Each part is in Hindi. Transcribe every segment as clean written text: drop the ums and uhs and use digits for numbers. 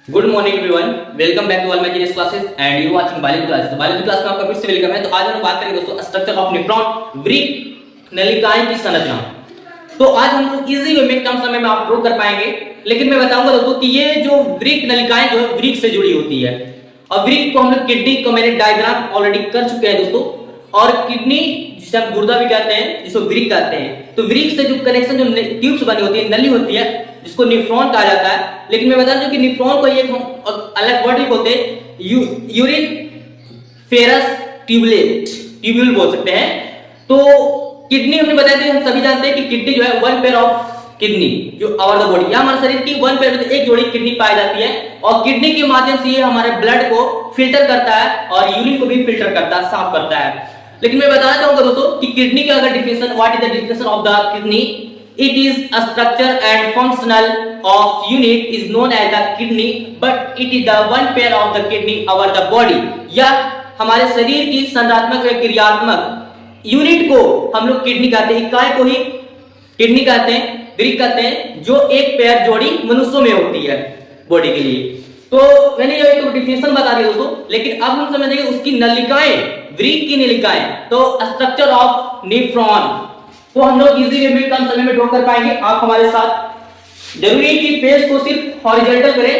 Good morning everyone, welcome back to all my GS classes and you watching biology class. Biology class में आपका फिर से वेलकम है। तो आज हम बात करेंगे दोस्तों स्ट्रक्चर ऑफ न्यूट्रॉन, वृक्क नलिकाएं की संरचना। तो आज हम लोग इजी वे में कम समय में आप प्रूव कर पाएंगे, लेकिन मैं बताऊंगा दोस्तों कि ये जो वृक्क नलिकाएं जो है वृक्क से जुड़ी होती है। और वृक्क को हम लोग किडनी को मैंने डायग्राम ऑलरेडी कर चुके हैं दोस्तों। और किडनी जिसे हम गुर्दा भी कहते हैं, जिसको वृक्क कहते हैं, तो वृक्क से जो कनेक्शन जो ट्यूब्स बनी होती है, नली होती है, जिसको निफ्रॉन कहा जाता है। लेकिन मैं बता दूं कि निफ्रॉन को एक अलग वर्ड भी बोलते हैं, यूरिन फेरस ट्यूबुल बोल सकते हैं। तो किडनी हमने बताया था, हम सभी जानते हैं कि किडनी जो है वन पेयर ऑफ किडनी जो ओवर द बॉडी, या हमारे शरीर की वन पेयर में एक जोड़ी किडनी पाई जाती है। और किडनी के माध्यम से ये हमारे ब्लड को फिल्टर करता है और यूरिन को भी फिल्टर करता है, साफ करता है। लेकिन मैं बताना चाहूंगा दोस्तों कि किडनी का अगर definition, what is the definition of the kidney? It is a structure and functional of unit is known as the kidney, but it is the one pair of the kidney over the body। या हमारे शरीर की संरचनात्मक या क्रियात्मक यूनिट को हम लोग किडनी कहते हैं, इकाई को ही किडनी कहते हैं, वृक्क कहते हैं, जो एक पेयर जोड़ी मनुष्यों में होती है बॉडी के लिए। तो मैंने ये तो डिफिनेशन बता दी दोस्तों, लेकिन अब हम समझेंगे उसकी नलिकाएं, वृक्क की नलिकाएं। तो स्ट्रक्चर ऑफ नेफ्रॉन तो हम लोग इजी वे में कम समय में ड्रॉ कर पाएंगे। आप हमारे साथ जरूरी है कि पेज को सिर्फ हॉरिजॉन्टल करें,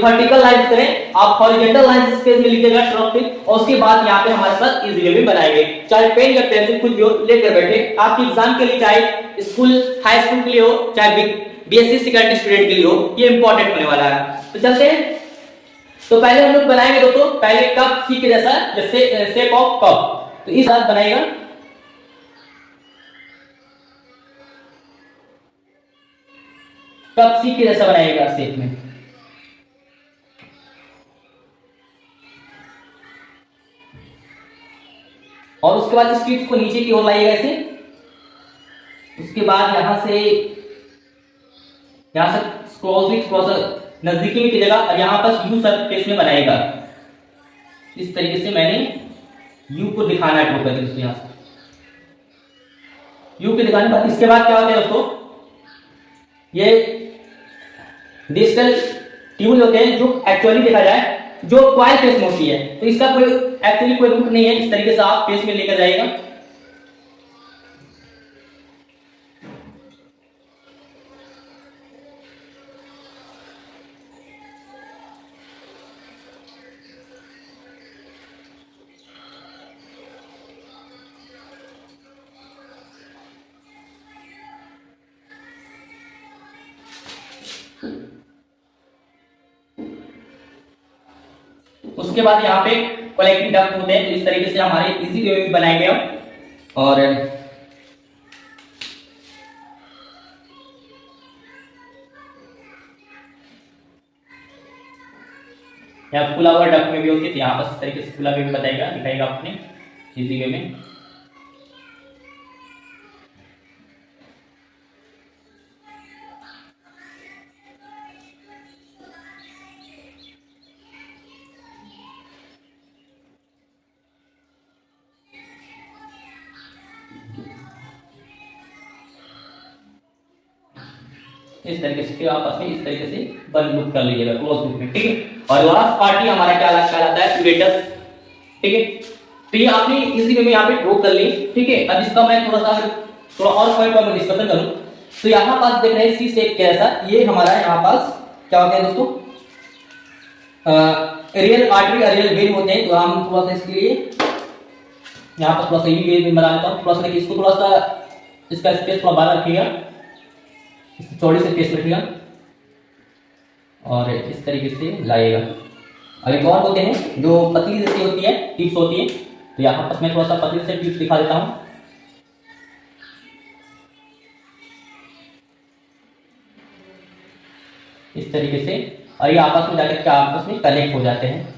वर्टिकल लाइंस करें। आप हॉरिजॉन्टल लाइंस पेज में लिखिएगा ट्रॉपिक, और उसके बाद यहाँ पे हमारे साथ इजी वे में बनाएंगे। चाहे पेन या पेंसिल कुछ भी हो लेकर बैठे, आपके एग्जाम के लिए, चाहे स्कूल हाई स्कूल के लिए हो, चाहे बीएससी सेकेंडरी स्टूडेंट के लिए हो, ये इंपॉर्टेंट होने वाला है। तो चलते हैं। तो पहले हम लोग बनाएंगे दोस्तों, पहले कप सी के जैसा, जैसे शेप ऑफ कप। तो इस तरह बनाएगा, कप सी के जैसा बनाएगा शेप में। और उसके बाद स्ट्रिप्स को नीचे की ओर लाइएगा ऐसे। उसके बाद यहां से नजदीकी में की जगह, और यहां पर यू सरफेस में बनाएगा। इस तरीके से मैंने यू को दिखाना है टोकर दोस्तों, यहां से यू के दिखाने बाद इसके बाद क्या होता है दोस्तों, ये डिजिटल ट्यूब होते हैं जो एक्चुअली देखा जाए जो कॉइल फेस में होती है। तो इसका कोई एक्चुअली कोई रूट नहीं है। इस तरीके से आप फेस में लेकर जाइएगा। उसके बाद यहाँ पे कलेक्टिंग डक्ट होते हैं। तो इस तरीके से हमारे इजी वे में बनाए गए। और यहाँ खुला हुआ डक्ट में भी होती है, तो यहाँ पर इस तरीके से खुला वे में बताएगा, दिखाएगा अपने इजी वे में। इस तरीके से आपस में इस तरीके से बंद लूप कर लीजिएगा, क्लोज लूप में, ठीक है। और लास्ट पार्टी हमारा क्या कहलाता है? यूरेटस, ठीक है। तो ये आपने इजी वे में यहाँ पे ड्रॉ कर ली, ठीक है। अब इसका मैं थोड़ा और पॉइंट पर डिस्कशन करूं। तो यहाँ पास देख रहे हैं सी शेप कैसा, ये हमारा यहाँ पास क्या होता है दोस्तों, रियल आर्टरी, रियल वेन होते हैं। तो हम थोड़ा सा इसके लिए यहाँ पर थोड़ा सा ये वेन बना लेता हूँ। थोड़ा सा देखिए, इसको थोड़ा सा इसका स्पेस थोड़ा बाहर रखिएगा, चौड़ी से फेस रखिएगा और इस तरीके से लाइएगा। अब एक और होते हैं जो पतली जैसी होती है, टिप्स होती है। तो यहाँ पर मैं थोड़ा सा पतली से टिप्स दिखा देता हूँ। इस तरीके से, और ये आपस में जाकर के आपस में कनेक्ट हो जाते हैं।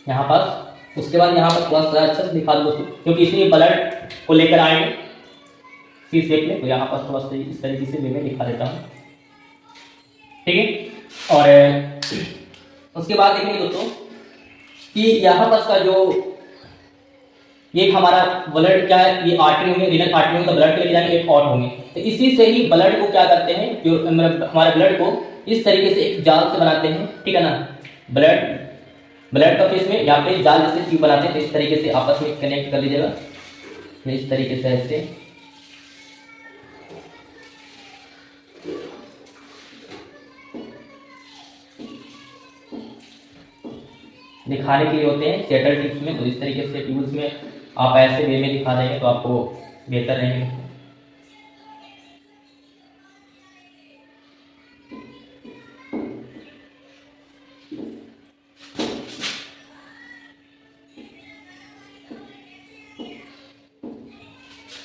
यहाँ पर उसके बाद यहाँ पर थोड़ा सा अच्छा से दिखा दो दोस्तों, क्योंकि इसमें ब्लड को लेकर आएंगे सी शेप में। तो यहाँ पर थोड़ा सा इस तरीके से मैं दिखा देता हूँ, ठीक है। और उसके बाद देखेंगे दोस्तों कि यहाँ पर का जो ये हमारा ब्लड क्या है, ये आर्टरी होंगे, रीनल आर्टरी होंगे तो ब्लड के लेके जाएंगे, एक और होंगे। तो इसी से ही ब्लड को क्या करते हैं, मतलब हमारे ब्लड को इस तरीके से एक जाल से बनाते हैं, ठीक है ना। ब्लड का फेस में यहाँ पे जाल जैसे ट्यूब बनाते हैं, तो इस तरीके से आपस में कनेक्ट कर लीजिएगा, इस तरीके से ऐसे दिखाने के लिए होते हैं सेटल टिप्स में। तो इस तरीके से ट्यूब्स में आप ऐसे वे में दिखा देंगे तो आपको बेहतर रहेगा।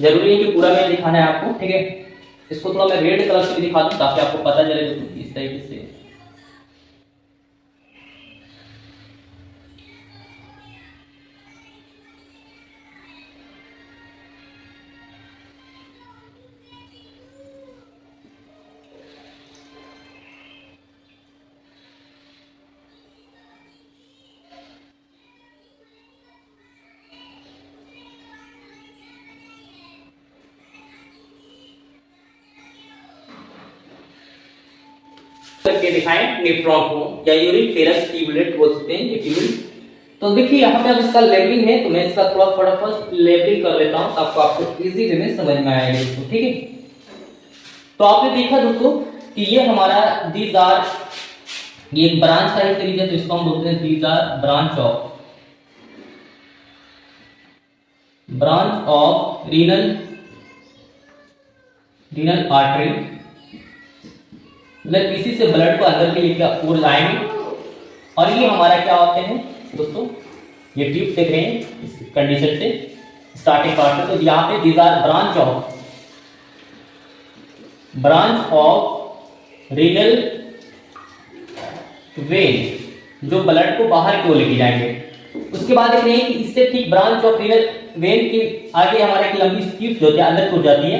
जरूरी है कि पूरा में दिखाना है आपको, ठीक है। इसको थोड़ा मैं रेड कलर से भी दिखा दूं ताकि आपको पता चले इस तरीके से। करके दिखाएं नेफ्रॉन को या यूरिन फेरस ट्यूबुलेट बोल सकते हैं, ये ट्यूबुल। तो देखिए यहाँ पे अब इसका लेबलिंग है, तो मैं इसका थोड़ा फटाफट लेबलिंग कर लेता हूँ ताकि आपको इजी वे में समझ में आएगा इसको, ठीक है। तो आपने देखा दोस्तों कि ये हमारा दीज आर, ये एक ब्रांच का सीरीज है, तो इसको हम बोलते हैं these are branch of renal artery, मतलब इसी से ब्लड को अंदर के लिए क्या पूर लाएंगे। और ये हमारा क्या होते हैं दोस्तों, ये ट्यूब देख रहे हैं इस कंडीशन से स्टार्टिंग पार्ट में। तो यहाँ पे these are branch of renal vein, जो ब्लड को बाहर की ओर लेके जाएंगे। उसके बाद देख रहे हैं कि इससे ठीक ब्रांच ऑफ रीनल वेन के आगे हमारे एक लंबी ट्यूब होती है, अंदर को जाती है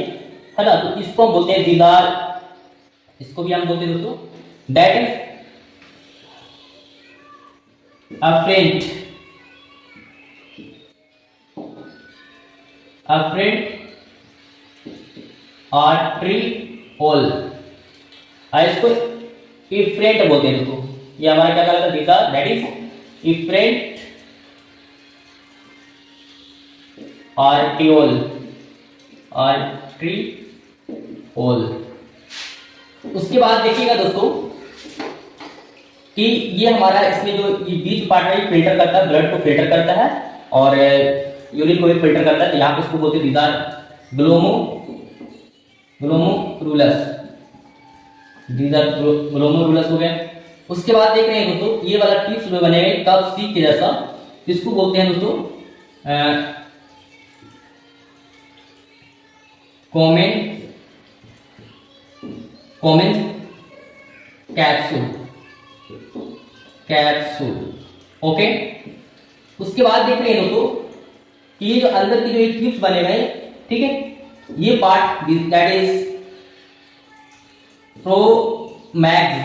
ना। तो इसको हम बोलते हैं दीज आर, इसको भी हम बोलते हैं दोस्तों दैट इज अफ्रेंट आर्टरीओल, इसको इफ्रेंट बोलते हैं दोस्तों। ये हमारा क्या कहलाता है, these are that is afferent arteriole. उसके बाद देखिएगा दोस्तों कि ये हमारा इसमें जो ये बीच पार्ट है फिल्टर करता है, ब्लड को फिल्टर करता है और यूरिन को भी फिल्टर करता है। तो यहाँ पे इसको बोलते हैं दीज आर ग्लोमेरुलस हो गया। उसके बाद देख रहे हैं दोस्तों ये वाला टिप्स में बने हुए कप सी के जैसा, इसको बोलते हैं दोस्तों कॉमन कैप्सूल, ओके। उसके बाद देख रहे हैं दोस्तों कि ये जो अंदर की जो ट्यूब्स बने हुए हैं, ठीक है, ये part that is proximal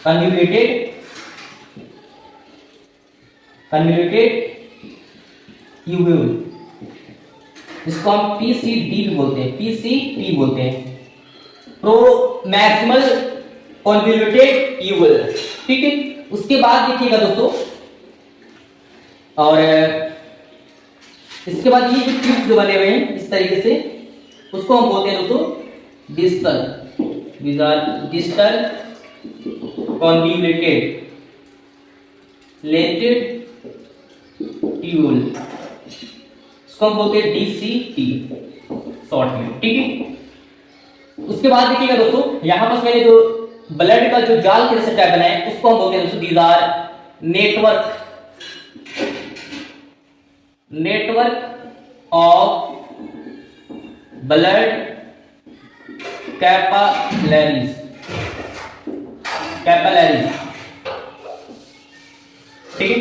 convoluted tubule, इसको हम पीसीडी बोलते हैं, पीसीटी बोलते हैं, प्रो मैक्सिमल कन्वोल्यूटेड ट्यूब्यूल, ठीक है। उसके बाद देखिएगा दोस्तों, और इसके बाद ये जो ट्यूब्स जो बने हुए हैं इस तरीके से, उसको हम बोलते हैं दोस्तों डिस्टल कन्वोल्यूटेड ट्यूब्यूल, इसको हम बोलते हैं डीसीटी शॉर्ट में, ठीक है। उसके बाद देखिएगा दोस्तों यहां पर मैंने जो ब्लड का जो जाल के जैसे टाइप बनाया है उसको हम बोलते हैं दोस्तों these are network of blood capillaries, ठीक है।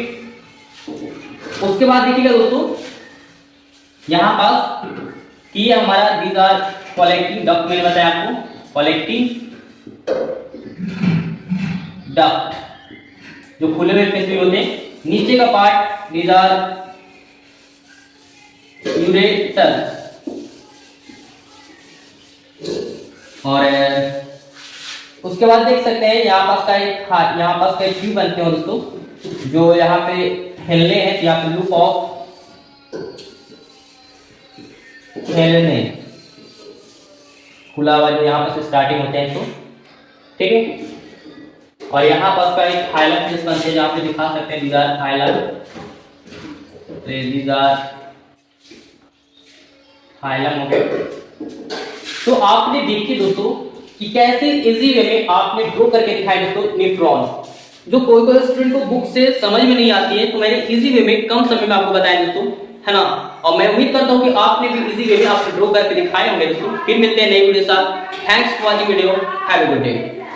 उसके बाद देखिएगा दोस्तों यहाँ पास कि हमारा दीज आर कलेक्टिंग डक्ट, मैंने बताया आपको कलेक्टिंग डक्ट जो खुले हुए फेस में होते हैं। नीचे का पार्ट दीज आर यूरेटर, और उसके बाद देख सकते हैं यहाँ पास का एक ट्यूब बनते हैं दोस्तों, जो यहाँ पे हिलने हैं, यहाँ पे लूप ऑफ हिलने खुला हुआ जो यहाँ पर से स्टार्टिंग होते हैं, तो ठीक है। और यहाँ पास का एक हाइलाइट फिश बनते हैं, जहाँ पे दिखा सकते हैं these are highlight, these are highlight हो गए। तो आपने देखिए दोस्तों कि कैसे इजी वे में आपने ड्रॉ करके दिखाया दोस्तों न्यूट्रॉन, जो कोई स्टूडेंट को बुक से समझ में नहीं आती है, तो मैंने इजी वे में कम समय में आपको बताया दोस्तों, है ना। और मैं उम्मीद करता हूं कि आपने भी इजी वे में आपको ड्रॉ करके दिखाए होंगे दोस्तों। फिर मिलते हैं नई वीडियो के साथ। Thanks for watching video, have a good day.